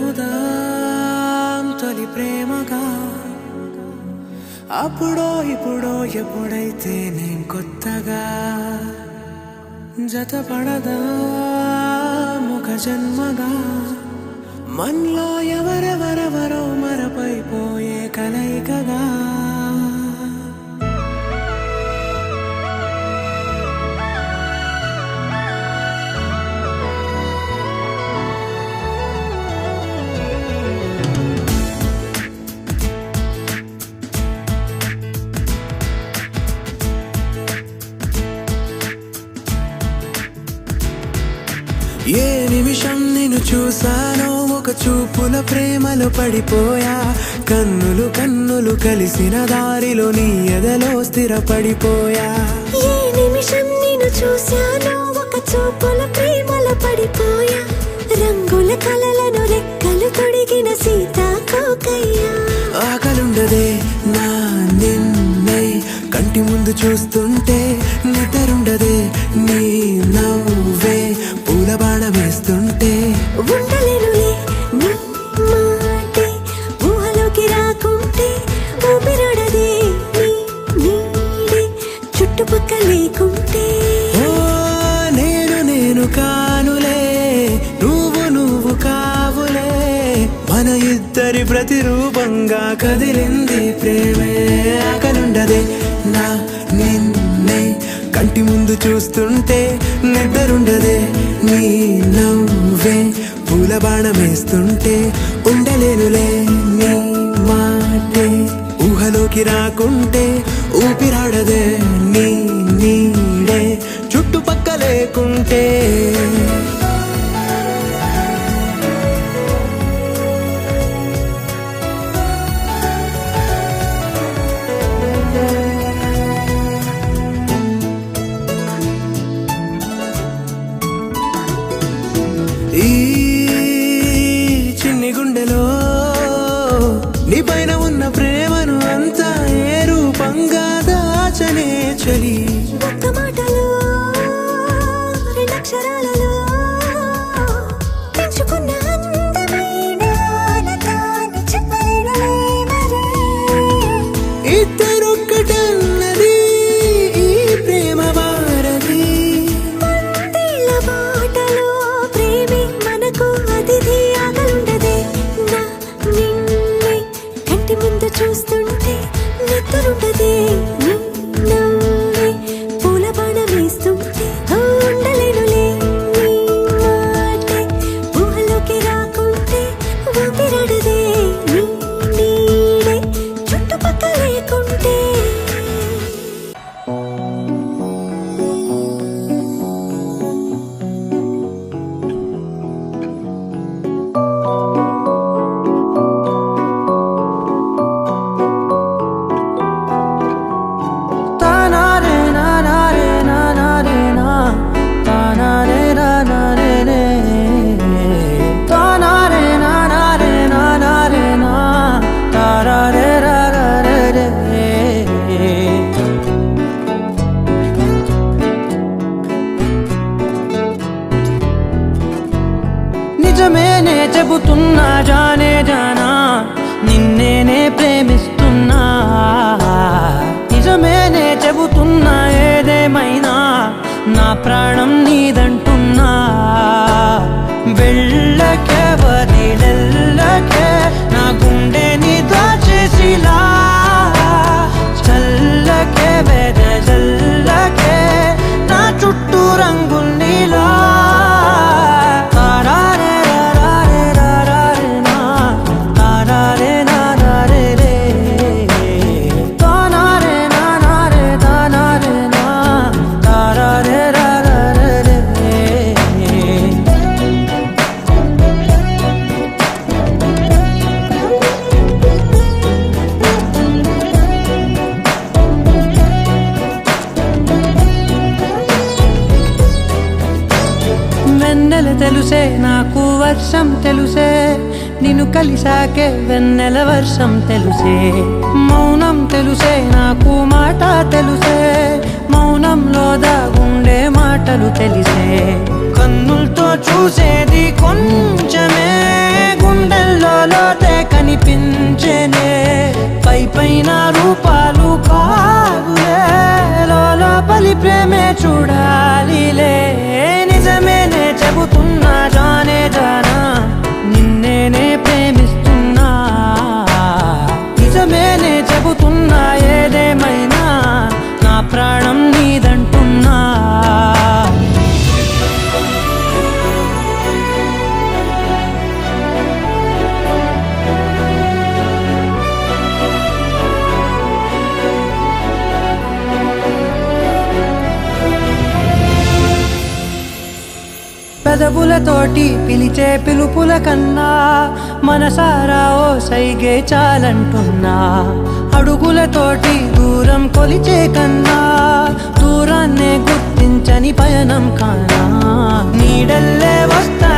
మొదలవుదాం తొలి ప్రేమగా అప్పుడో ఇప్పుడో ఎప్పుడైతే నేను కొత్తగా జతపడదా ముఖ జన్మగా మనలో ఎవరెవరెవరో మరపైపోయే కలయికగా ఏ నిమిషం నిన్ను చూసానో ఒక చూపుల ప్రేమలో పడిపోయా కన్నులు కన్నులు కలిసిన దారిలో నీ ఎదలో స్థిరపడిపోయా ఏ నిమిషం నిన్ను చూసానో ఒక చూపుల ప్రేమలో పడిపోయా రంగుల కలలను రెక్కలు తొడిగిన సీతాకోకయ్యా ఆకలుండదే నా నిన్నే కంటి ముందు చూస్తుంటే నిద్రుండదే నీ నవ్వే పూల బాణం వేస్తుంటే ఉండలేనులే నీ మాటే ఊహలోకి రాకుంటే ఊపిరాడదే నీ నీడే చుట్టుపక్కల లేకుంటే ఓ నేను కానులే నువ్వు కావులే మన ఇద్దరి ప్రతిరూపంగా కదిలింది ప్రేమే ఆకలుండదే నా నిన్నే కంటి ముందు చూస్తుంటే నిద్రుండదే నీ నవ్వే పూల బాణం వేస్తుంటే ఉండలేనులే నీ మాటే ఊహలోకి రాకుంటే ఊపిరాడదే నీ నీడే చుట్టుపక్క లేకుంటే ఈ చిన్ని గుండెలో నీ పైన ఉన్న ప్రేమను అంతా ఏ రూపంగా దాచనే చలి ఒక్క మాటలో రెండక్షరాలలో పెంచుకున్న అందమైన ఆనతాన్ని చెప్పలేనులే మరి ఇద్దరొక్కటన్నది ఈ ప్రేమ వారది మందిల బాటలో ప్రేమే మనకు అతిథి ఆగలుండదే నా నిన్నే కంటి ముందు చూస్తుంటే నిద్రుండదే నీ నవ్వే పూల బాణం వేస్తుంటే ఉండలేనులే నీ మాటే ఊహలోకి రాకుంటే ఊపిరాడదే నీ నీడే చుట్టుపక్కల లేకుంటే నిజమేనే చెబుతున్నా జానే జానా నిన్నేనే ప్రేమిస్తున్నా నిజమేనే చెబుతున్నా ఏదేమైనా నా ప్రాణం నీదంటున్నా వెళ్ళకే వదిలెల్లకే నా గుండెని దాచేసిలా చల్లకే వెదజల్లకే నా చుట్టూ రంగుల్నిలా వెన్నెల తెలుసే నాకు వర్షం తెలుసే నిన్ను కలిసాకే వెన్నెల వర్షం తెలుసే మౌనం తెలుసే నాకు మాట తెలుసే మౌనంలో దాగుండే మాటలు తెలిసే కన్నులతో చూసేది కొంచెమే పైన రూపాలు కాదులే లోపలి ప్రేమే చూడాలిలే నిజమేనే చెబుతున్నా జానే జానా నిన్నేనే ప్రేమిస్తున్నా నిజమేనే చెబుతున్నా ఏదేమైనా నా ప్రాణం నీదంటున్నా పెదవులతోటి పిలిచే పిలుపుల కన్నా మనసారా ఓ సైగే చాలంటున్నా అడుగులతోటి దూరం కొలిచే కన్నా దూరాన్నే గుర్తించని పయనం కానా నీడల్లే వస్తా